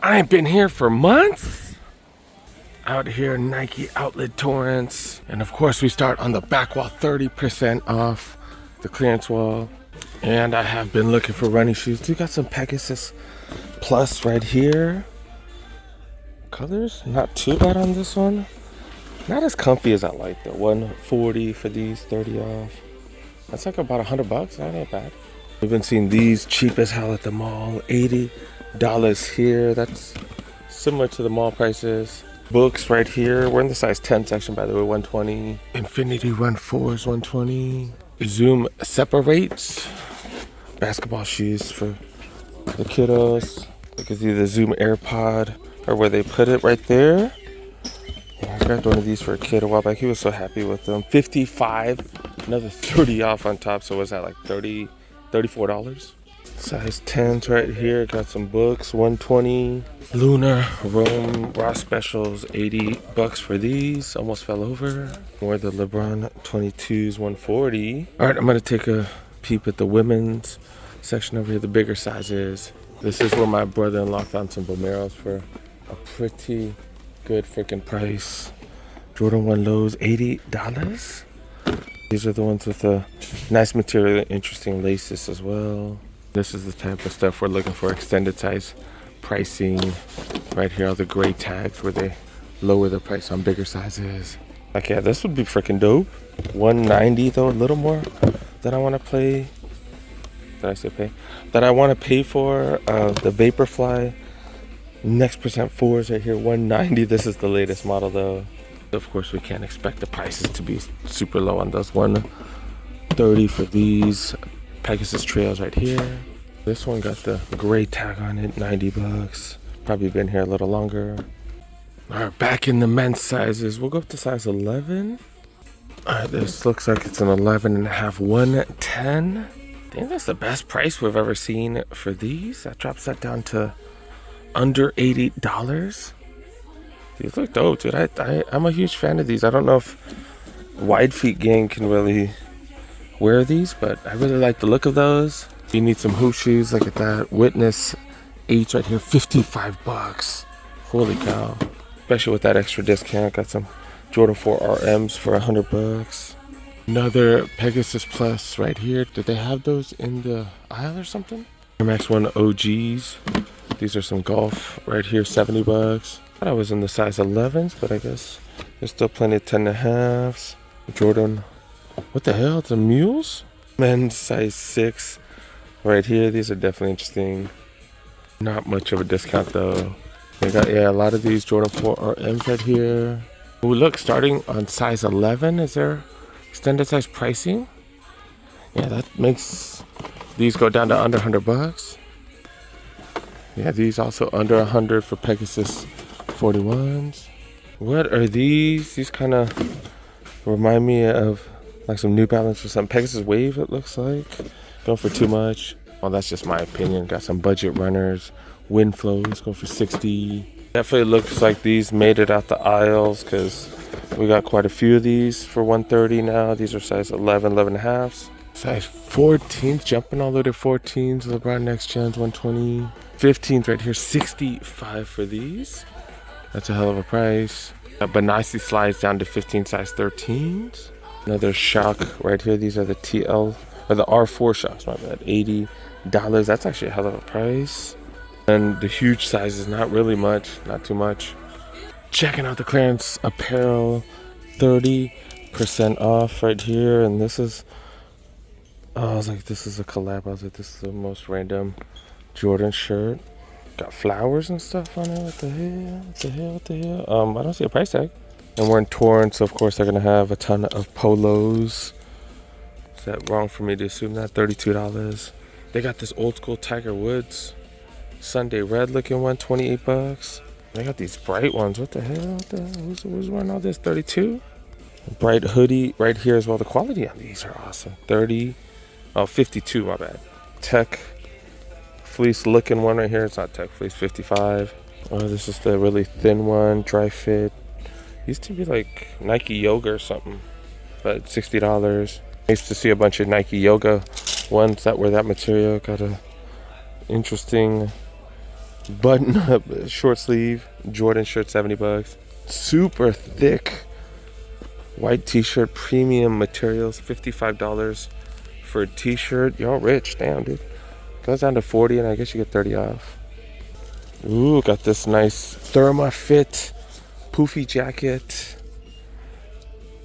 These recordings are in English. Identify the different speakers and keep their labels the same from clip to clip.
Speaker 1: I ain't been here for months. Out here, Nike outlet Torrance. And of course we start on the back wall, 30% off the clearance wall. And I have been looking for running shoes. We got some Pegasus Plus right here. Colors, not too bad on this one. Not as comfy as I like though. 140 for these, 30 off. That's like about $100, that ain't bad. We've been seeing these cheap as hell at the mall, $80 here. That's similar to the mall prices. Books right here. We're in the size 10 section, by the way, 120. Infinity Run 4s, 120. Zoom separates. Basketball shoes for the kiddos. You can see the Zoom AirPod, or where they put it right there. Yeah, I grabbed one of these for a kid a while back. He was so happy with them. 55, another 30 off on top. So what's that, like $34? Size 10s right here. Got some books, 120. Lunar Rome Raw specials, $80 for these. Almost fell over. More the LeBron 22s, 140. All right, I'm gonna take a peep at the women's section over here, the bigger sizes. This is where my brother-in-law found some Bomeros for a pretty good freaking price. Jordan 1 lows, $80. These are the ones with the nice material, interesting laces as well. This is the type of stuff we're looking for, extended size pricing. Right here, all the gray tags where they lower the price on bigger sizes. Like, yeah, this would be freaking dope. $190 though, a little more than I want to play. Did I say pay? That I want to pay for the Vaporfly Next Percent 4s right here, $190. This is the latest model though. Of course, we can't expect the prices to be super low on those. $130 for these Pegasus Trails right here. This one got the gray tag on it, $90. Probably been here a little longer. All right, back in the men's sizes. We'll go up to size 11. All right, this looks like it's an 11.5, 110. I think that's the best price we've ever seen for these. That drops that down to under $80. These look dope, dude. I'm a huge fan of these. I don't know if wide feet gang can really wear these, but I really like the look of those. You need some hoop shoes, look at that. Witness 8 right here, $55. Holy cow. Especially with that extra discount. Got some Jordan 4 RMs for $100. Another Pegasus Plus right here. Did they have those in the aisle or something? Air Max 1 OGs. These are some golf right here, $70. Thought I was in the size 11s, but I guess there's still plenty of 10.5s. Jordan, what the hell? It's a mules? Men's size 6 right here. These are definitely interesting. Not much of a discount though. They got, yeah, a lot of these Jordan 4 RMs right here. Ooh, look, starting on size 11, is there extended size pricing? Yeah, that makes these go down to under $100. Yeah, these also under 100 for Pegasus 41s. What are these? These kind of remind me of like some New Balance or some Pegasus Wave, it looks like. Going for too much. Well, that's just my opinion. Got some budget runners. Wind flows, going for 60. Definitely looks like these made it out the aisles because we got quite a few of these for 130 now. These are size 11, 11.5s. Size 14s, jumping all the way to 14s. LeBron Next Gens, 120. 15s right here, 65 for these. That's a hell of a price. Benassi slides down to 15 size 13s. Another shock right here. These are the TL or the R4 shocks. My bad. $80. That's actually a hell of a price. And the huge size is not really much, not too much. Checking out the clearance apparel, 30% off right here. And this is, oh, I was like, this is a collab. I was like, this is the most random Jordan shirt. Got flowers and stuff on it. What the hell? What the hell? What the hell? I don't see a price tag. And we're in Torrance, so of course they're gonna have a ton of polos. Is that wrong for me to assume that? $32. They got this old school Tiger Woods Sunday red looking one, $28. They got these bright ones. What the hell? What the hell? Who's wearing all this? 32. Bright hoodie right here as well. The quality on these are awesome. 52, my bad. Tech fleece looking one right here. It's not Tech fleece, 55. Oh, this is the really thin one, dry fit. Used to be like Nike Yoga or something, but $60. I used to see a bunch of Nike Yoga ones that were that material. Got a interesting Button up short sleeve Jordan shirt, 70 bucks. Super thick white t-shirt, premium materials, $55 for a t-shirt. Y'all rich, damn dude. Goes down to 40 and I guess you get 30 off. Ooh, got this nice Therma Fit poofy jacket.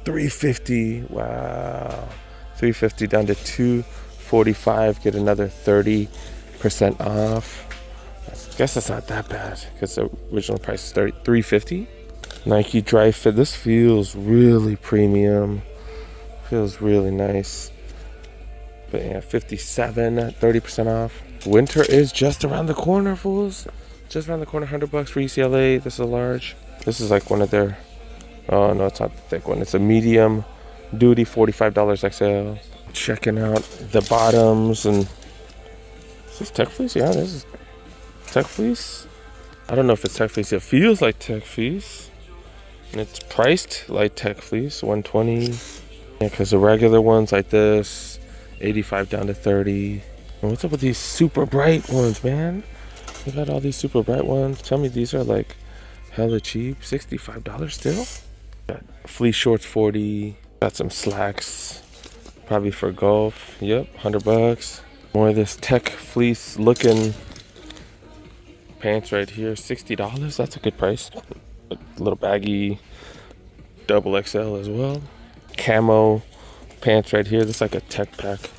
Speaker 1: $350. Wow. $350 down to $245. Get another 30% off. I guess that's not that bad because the original price is $350. Nike Dry Fit. This feels really premium. Feels really nice. But yeah, 57, 30% off. Winter is just around the corner, fools. Just around the corner. $100 for UCLA. This is a large. This is like one of their. Oh no, it's not the thick one. It's a medium duty, $45 XL. Checking out the bottoms and. Is this Tech Fleece? Yeah, this is Tech Fleece. I don't know if it's Tech Fleece. It feels like Tech Fleece. And it's priced like Tech Fleece, $120. Yeah, because the regular ones like this, $85 down to $30. And what's up with these super bright ones, man? You got all these super bright ones. Tell me these are like hella cheap. $65 still? Got fleece shorts, $40. Got some slacks, probably for golf. Yep, $100. More of this Tech Fleece looking pants right here, $60. That's a good price. A little baggy, double XL as well. Camo pants right here. This is like a Tech Pack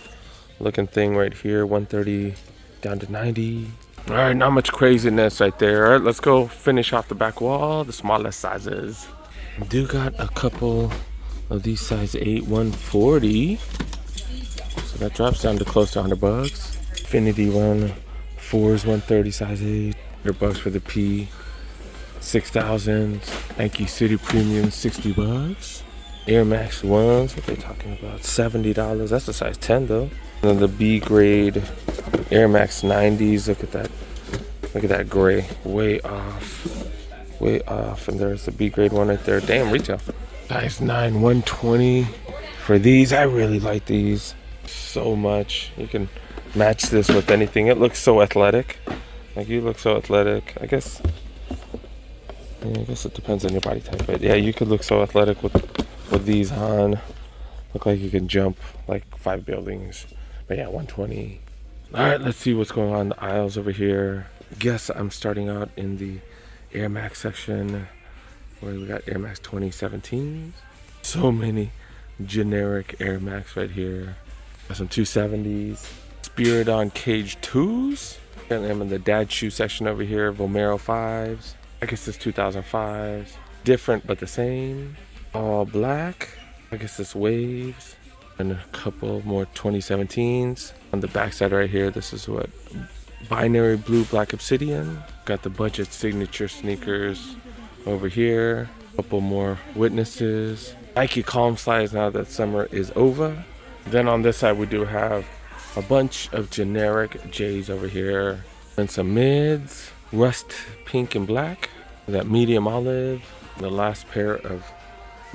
Speaker 1: looking thing right here. $130 down to $90. All right, not much craziness right there. All right, let's go finish off the back wall, the smallest sizes. Do got a couple of these size 8, $140. So that drops down to close to $100. Infinity one, 4s, $130, size 8. $100 for the P. 6,000. Nike City Premium, $60. Air Max 1s, what they talking about? $70. That's a size 10 though. And then the B grade Air Max 90s. Look at that. Look at that gray. Way off. Way off. And there's the B grade one right there. Damn, retail. Size 9, $120. For these, I really like these so much. You can match this with anything. It looks so athletic. Like you look so athletic. I guess it depends on your body type. But yeah, you could look so athletic with these on. Look like you can jump like 5 buildings. But yeah, $120. All right, let's see what's going on in the aisles over here. Guess I'm starting out in the Air Max section where we got Air Max 2017. So many generic Air Max right here. Got some 270s. Spirit on Cage 2s. And I'm in the dad shoe section over here. Vomero 5s. I guess it's 2005s. Different but the same. All black. I guess it's Waves. And a couple more 2017s. On the back side right here, this is what? Binary Blue Black Obsidian. Got the budget signature sneakers over here. Couple more Witnesses. Nike Calm Slides now that summer is over. Then on this side we do have a bunch of generic J's over here. And some mids. Rust pink and black. That medium olive. The last pair of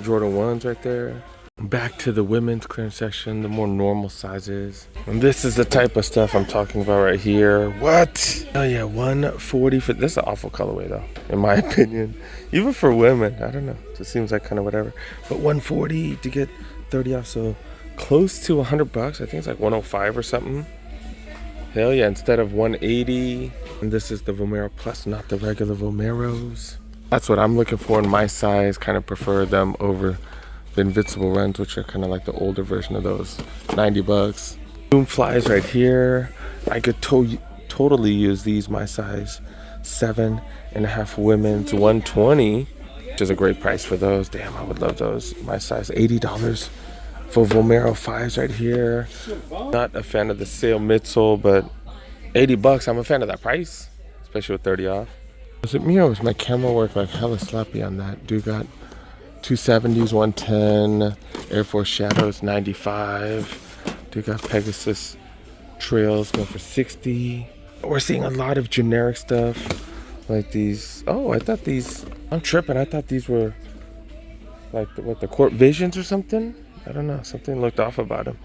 Speaker 1: Jordan 1s right there. Back to the women's clearance section, the more normal sizes. And this is the type of stuff I'm talking about right here. What? Oh yeah, $140 for this is an awful colorway though, in my opinion. Even for women, I don't know. It just seems like kind of whatever. But $140 to get 30 off, so close to $100. I think it's like $105 or something. Hell yeah, instead of $180. And this is the Vomero Plus, not the regular Vomeros. That's what I'm looking for in my size. Kind of prefer them over the Invincible Runs, which are kind of like the older version of those. $90. Boom Flies right here. I could totally use these, my size 7.5 women's, $120, which is a great price for those. Damn, I would love those. My size, $80 for Vomero 5s right here. Not a fan of the sale midsole, but $80, I'm a fan of that price, especially with 30 off. Was it me or was my camera work like hella sloppy on that? Dude got 270s, 110, Air Force Shadows, 95. Dude got Pegasus Trails going for 60. We're seeing a lot of generic stuff like these. Oh, I thought these, I'm tripping. I thought these were like the Court Visions or something. I don't know. Something looked off about them.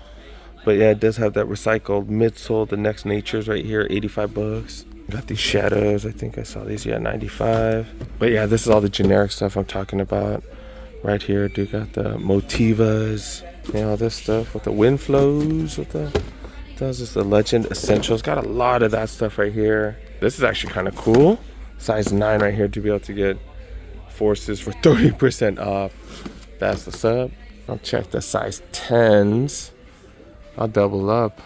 Speaker 1: But yeah, it does have that recycled midsole. The Next Natures right here, $85. Got these shadows. I think I saw these. Yeah, 95. But yeah, this is all the generic stuff I'm talking about. Right here, dude, got the Motivas. You know, all this stuff with the wind flows. With the those is the Legend Essentials. Got a lot of that stuff right here. This is actually kind of cool. Size 9 right here to be able to get Forces for 30% off. That's the sub. I'll check the size 10s. I'll double up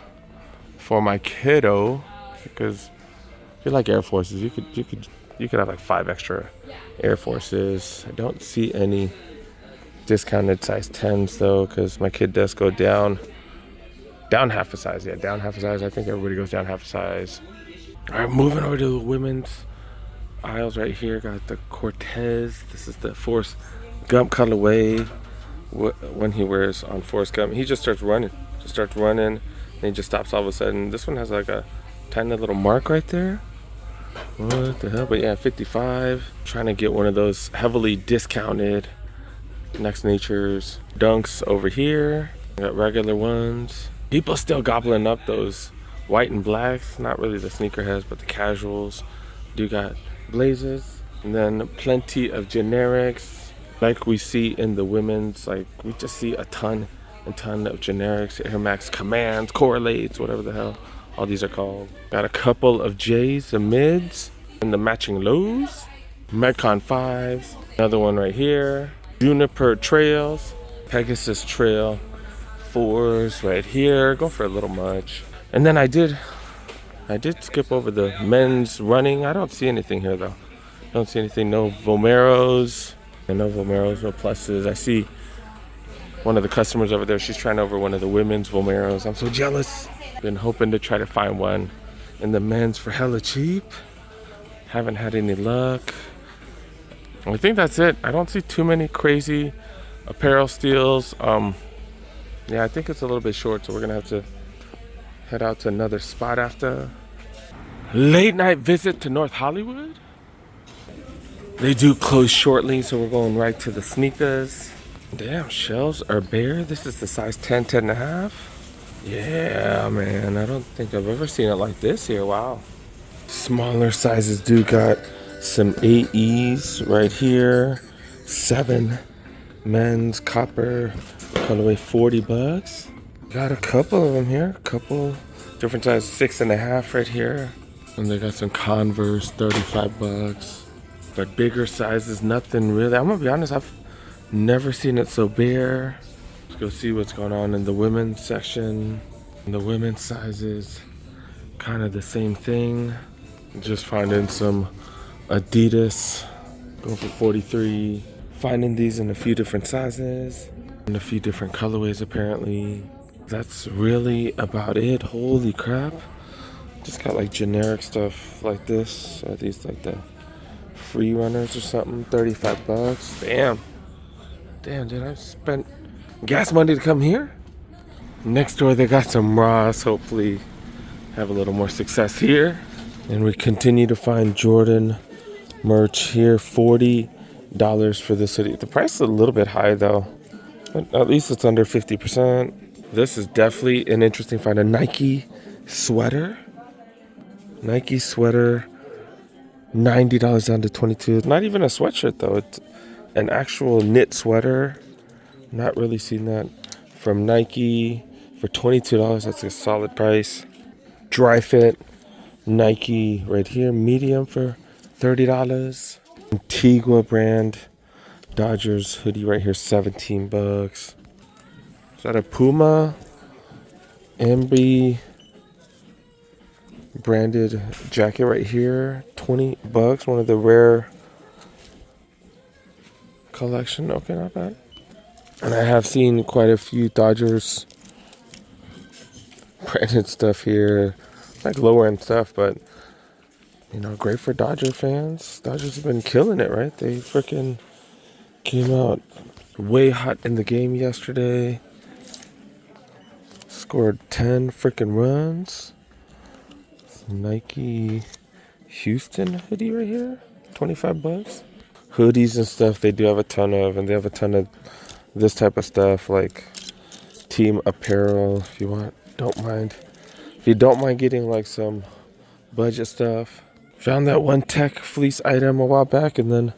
Speaker 1: for my kiddo because if you like Air Forces, you could have like 5 extra Air Forces. I don't see any discounted size 10s though, because my kid does go down half a size. Yeah, down half a size. I think everybody goes down half a size. All right, moving over to the women's aisles right here. Got the Cortez. This is the Forrest Gump colorway. When he wears on Forrest Gump, he just starts running. And he just stops all of a sudden. This one has like a tiny little mark right there. What the hell? But yeah, 55. Trying to get one of those heavily discounted Next Nature's Dunks over here. Got regular ones. People still gobbling up those white and blacks. Not really the sneakerheads, but the casuals. Do got blazers. And then plenty of generics. Like we see in the women's, like we just see a ton of generics. Air Max Commands, Correlates, whatever the hell all these are called. Got a couple of J's and mids. And the matching lows. Metcon 5s. Another one right here. Juniper Trails. Pegasus Trail 4s right here. Go for a little much. And then I did skip over the men's running. I don't see anything here though. Don't see anything. No Vomeros. And no Vomeros, no pluses. I see one of the customers over there. She's trying over one of the women's Vomeros. I'm so jealous. Been hoping to try to find one in the men's for hella cheap. Haven't had any luck. I think that's it. I don't see too many crazy apparel steals. Yeah, I think it's a little bit short, so we're gonna have to head out to another spot after. Late night visit to North Hollywood. They do close shortly, so we're going right to the sneakers. Damn, shelves are bare. This is the size 10, 10 and a half. Yeah, man, I don't think I've ever seen it like this here. Wow. Smaller sizes do got some AEs right here. 7 men's copper colorway, $40. Got a couple of them here. A couple different sizes, 6 and a half right here. And they got some Converse, $35. But bigger sizes, nothing really. I'm gonna be honest, I've never seen it so bare. Let's go see what's going on in the women's section. In the women's sizes, kind of the same thing. Just finding some Adidas, going for 43. Finding these in a few different sizes, and a few different colorways apparently. That's really about it. Holy crap. Just got like generic stuff like this. Are these like the free runners or something? $35. Damn, dude, I spent gas money to come here. Next door they got some Ross. Hopefully have a little more success here. And we continue to find Jordan merch here. $40 for this hoodie. The price is a little bit high though, but at least it's under 50%. This is definitely an interesting find. A Nike sweater, $90 down to $22. Not even a sweatshirt though, it's an actual knit sweater. Not really seen that from Nike for $22. That's a solid price. Dry fit Nike right here, medium for $30. Antigua brand Dodgers hoodie right here, $17. Is that a Puma Ambi branded jacket right here, $20. One of the rare collection. Okay, not bad. And I have seen quite a few Dodgers branded stuff here, like lower end stuff, but you know, great for Dodger fans. Dodgers have been killing it, right? They freaking came out way hot in the game yesterday. Scored 10 freaking runs. Nike Houston hoodie right here, $25. Hoodies and stuff they do have a ton of, and they have a ton of this type of stuff like team apparel. If you don't mind getting like some budget stuff, Found that one tech fleece item a while back and then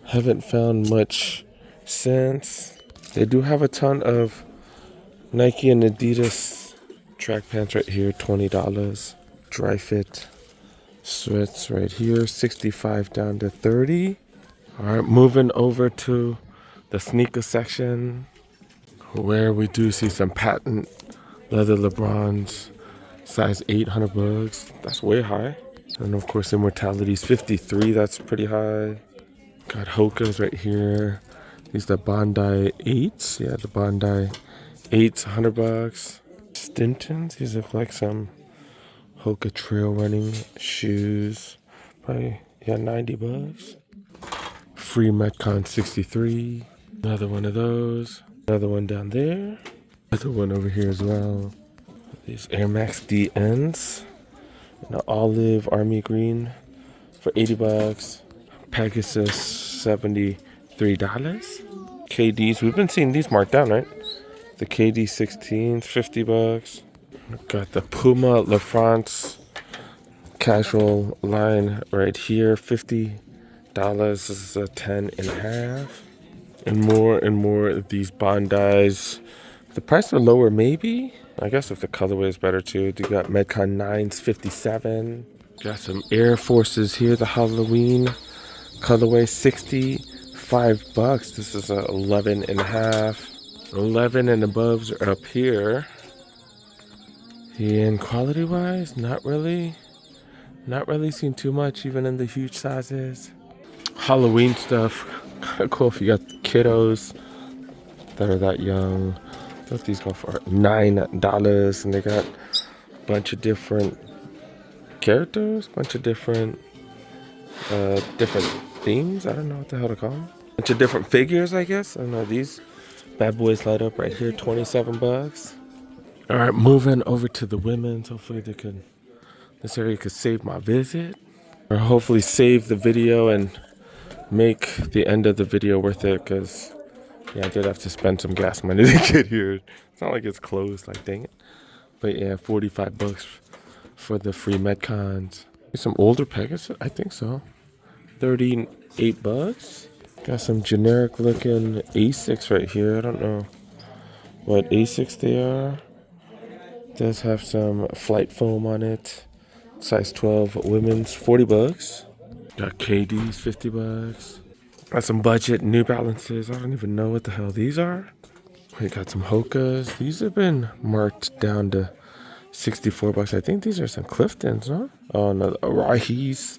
Speaker 1: haven't found much since. They do have a ton of Nike and Adidas track pants right here, $20. Dry fit sweats right here, 65 down to 30. All right, moving over to the sneaker section where we do see some patent leather LeBrons, size 800 bucks. That's way high. And of course, Immortality's 53. That's pretty high. Got Hoka's right here. These are the Bondi 8s. Yeah, the Bondi 8s, 100 bucks. Stintons. These look like some Hoka trail running shoes. Probably, yeah, 90 bucks. Free Metcon 63. Another one of those. Another one down there. Another one over here as well. These Air Max DNs. An olive army green for 80 bucks. Pegasus, $73. KDs, we've been seeing these marked down, right? The KD 16s, 50 bucks. Got the Puma La France casual line right here, $50. This is a 10 and a half. And more of these Bondis. The price are lower, maybe. I guess if the colorway is better too. You got Metcon 9s, 57. Got some Air Forces here, the Halloween colorway, 65 bucks. This is a 11 and a half. 11 and aboves are up here. And quality wise, not really seen too much, even in the huge sizes. Halloween stuff, kind of cool if you got kiddos that are that young. What these go for? $9, and they got a bunch of different characters, bunch of different themes. I don't know what the hell to call them. Bunch of different figures, I guess. I don't know. These bad boys light up right here, 27 bucks. All right, moving over to the women's. Hopefully this area could save my visit, or hopefully save the video and make the end of the video worth it, because yeah, I did have to spend some gas money to get here. It's not like it's closed, like dang it. But yeah, 45 bucks for the free Metcons. Some older Pegasus, I think so. 38 bucks. Got some generic looking Asics right here. I don't know what Asics they are. Does have some flight foam on it. Size 12 women's, 40 bucks. Got KDs, 50 bucks. Got some budget New Balances. I don't even know what the hell these are. We got some Hokas. These have been marked down to 64 bucks. I think these are some Cliftons, huh? Oh no, Arahis,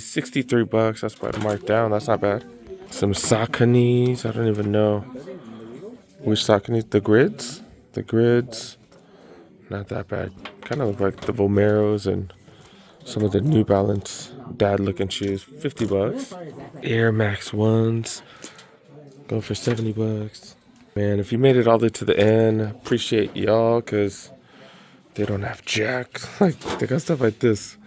Speaker 1: 63 bucks. That's why marked down. That's not bad. Some Sauconys. I don't even know which Sauconys. The grids. Not that bad. Kind of look like the Vomeros and some of the New Balance dad looking shoes. 50 bucks. Air Max 1s. Go for 70 bucks. Man, if you made it all the way to the end, appreciate y'all, because they don't have jack. Like, they got stuff like this.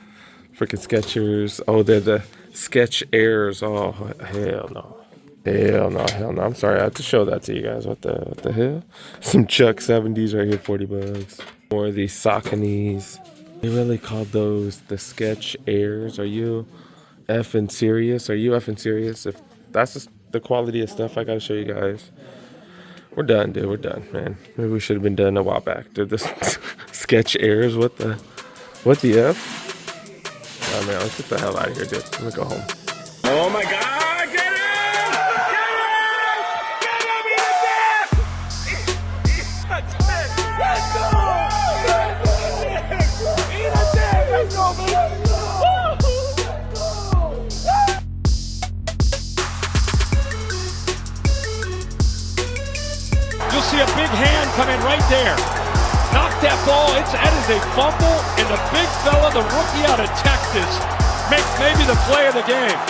Speaker 1: Freaking Skechers. Oh, they're the Sketch Airs. Oh, hell no. Hell no. I'm sorry, I have to show that to you guys. What the hell? Some Chuck 70s right here, 40 bucks. More of these Sauconys. They really called those the Sketch Airs. Are you effing serious? If that's just the quality of stuff I gotta show you guys. We're done, dude. We're done, man. Maybe we should have been done a while back. Dude, this Sketch Airs, what the F? Oh man, let's get the hell out of here, dude. I'm gonna go home. Oh my god!
Speaker 2: You'll see a big hand come in right there. Knock that ball. That is a fumble, and the big fella, the rookie out of Texas, makes maybe the play of the game.